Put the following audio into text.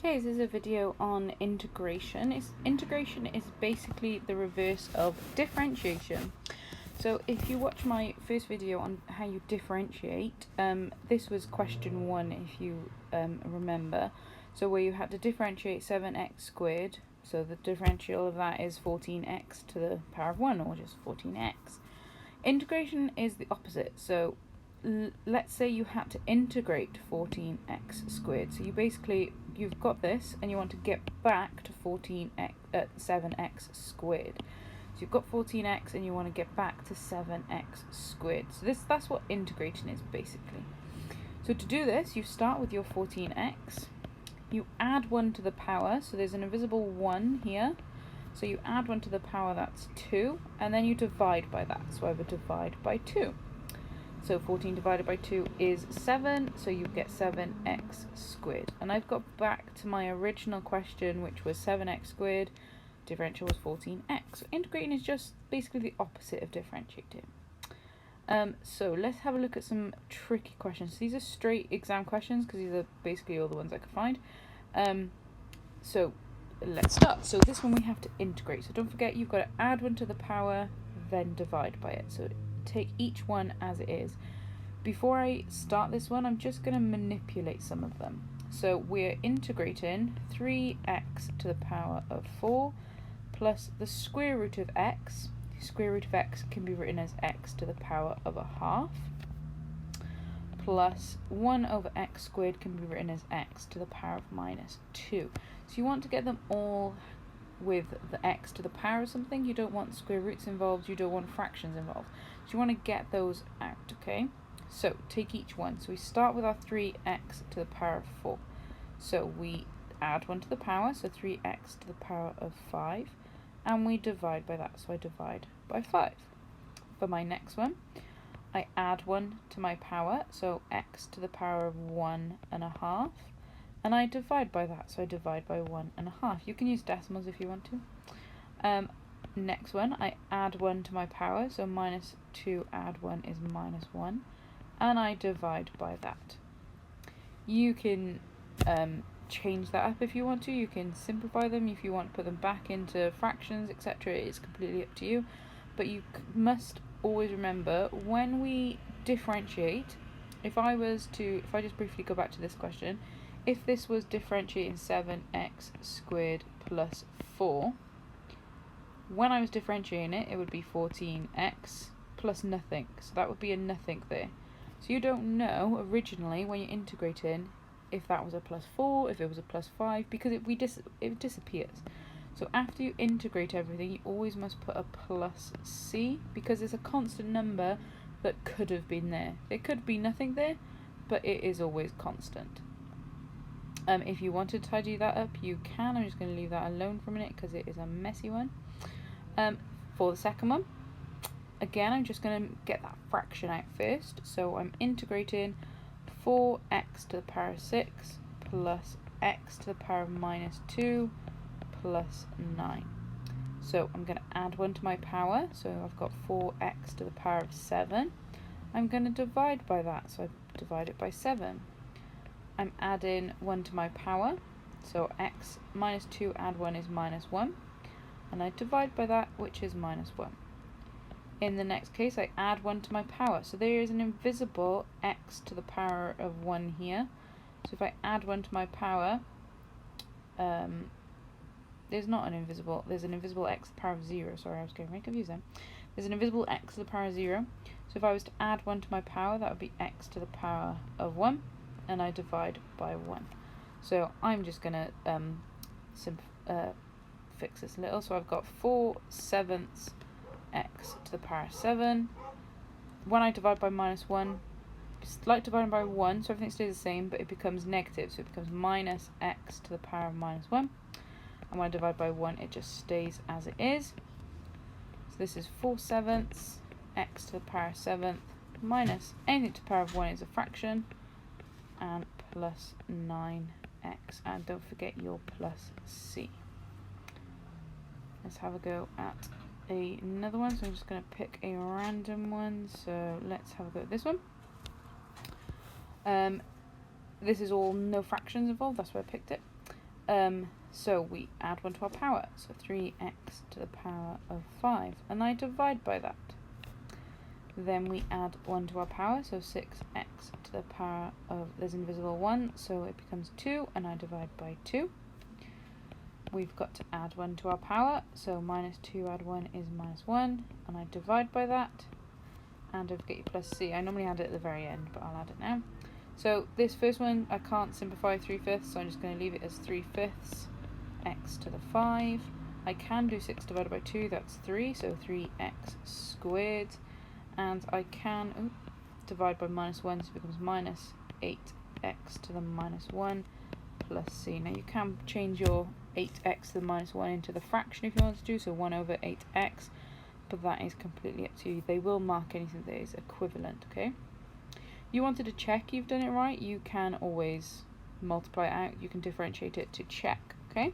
Okay, this is a video on integration. Integration is basically the reverse of differentiation. So if you watch my first video on how you differentiate, this was question 1 if you remember. So where you had to differentiate 7x squared, so the differential of that is 14x to the power of 1, or just 14x. Integration is the opposite. So let's say you had to integrate 14x squared. So you've got this and you want to get back to 7x squared. So you've got 14x and you want to get back to 7x squared. So that's what integration is basically. So to do this, you start with your 14x, you add 1 to the power, so there's an invisible 1 here. So you add 1 to the power, that's 2, and then you divide by that. So I would divide by 2. So 14 divided by 2 is 7, so you get 7x squared. And I've got back to my original question, which was 7x squared, differential was 14x. So integrating is just basically the opposite of differentiating. So let's have a look at some tricky questions. These are straight exam questions because these are basically all the ones I could find. So let's start. So this one we have to integrate. So don't forget you've got to add 1 to the power, then divide by it. So take each one as it is. Before I start this one, I'm just going to manipulate some of them. So we're integrating 3x to the power of 4 plus the square root of x. The square root of x can be written as x to the power of a half, plus 1 over x squared can be written as x to the power of minus 2. So you want to get them all with the x to the power of something. You don't want square roots involved, you don't want fractions involved. So you want to get those out, okay? So take each one. So we start with our 3x to the power of 4. So we add 1 to the power, so 3x to the power of 5, and we divide by that, so I divide by 5. For my next one, I add 1 to my power, so x to the power of 1.5, and I divide by that, so I divide by 1.5. You can use decimals if you want to. Next one, I add 1 to my power, so minus 2 add 1 is minus 1, and I divide by that. You can change that up if you want to. You can simplify them if you want to put them back into fractions, etc. It's completely up to you. But you must always remember when we differentiate, if I just briefly go back to this question, if this was differentiating 7x squared plus 4, when I was differentiating it, it would be 14x plus nothing. So that would be a nothing there. So you don't know originally when you're integrating if that was a plus 4, if it was a plus 5, because it disappears. So after you integrate everything, you always must put a plus c, because it's a constant number that could have been there. There could be nothing there, but it is always constant. If you want to tidy that up, you can. I'm just going to leave that alone for a minute because it is a messy one. For the second one, again, I'm just going to get that fraction out first. So I'm integrating 4x to the power of 6 plus x to the power of minus 2 plus 9. So I'm going to add 1 to my power, so I've got 4x to the power of 7. I'm going to divide by that, so I divide it by 7. I'm adding 1 to my power, so x minus 2 add 1 is minus 1, and I divide by that, which is minus 1. In the next case, I add 1 to my power, so there is an invisible x to the power of 1 here. So if I add 1 to my power, there's an invisible x to the power of 0. Sorry, I was getting very confused then. There's an invisible x to the power of 0. So if I was to add 1 to my power, that would be x to the power of 1, and I divide by 1. So I'm just going to fix this a little. So I've got 4/7 x to the power of 7. When I divide by minus 1, it's like dividing by 1, so everything stays the same, but it becomes negative, so it becomes minus x to the power of minus 1. And when I divide by 1, it just stays as it is. So this is 4/7 x to the power of 7 minus anything to the power of 1 is a fraction, and plus 9x. And don't forget your plus c. Let's have a go at another one. So I'm just going to pick a random one. So let's have a go at this one. This is all no fractions involved, that's why I picked it. So we add 1 to our power, so 3x to the power of 5, and I divide by that. Then we add 1 to our power, so 6x to the power of, there's invisible 1, so it becomes 2, and I divide by 2. We've got to add 1 to our power, so minus 2 add 1 is minus 1, and I divide by that, and don't forget your plus c. I normally add it at the very end, but I'll add it now. So this first one, I can't simplify 3/5, so I'm just going to leave it as 3/5 x to the 5. I can do 6 divided by 2, that's 3, so 3x squared. And I can divide by minus 1, so it becomes minus 8x to the minus 1 plus c. Now you can change your 8x to the minus 1 into the fraction if you want to do, so 1 over 8x, but that is completely up to you. They will mark anything that is equivalent, okay? You wanted to check you've done it right, you can always multiply it out, you can differentiate it to check, okay?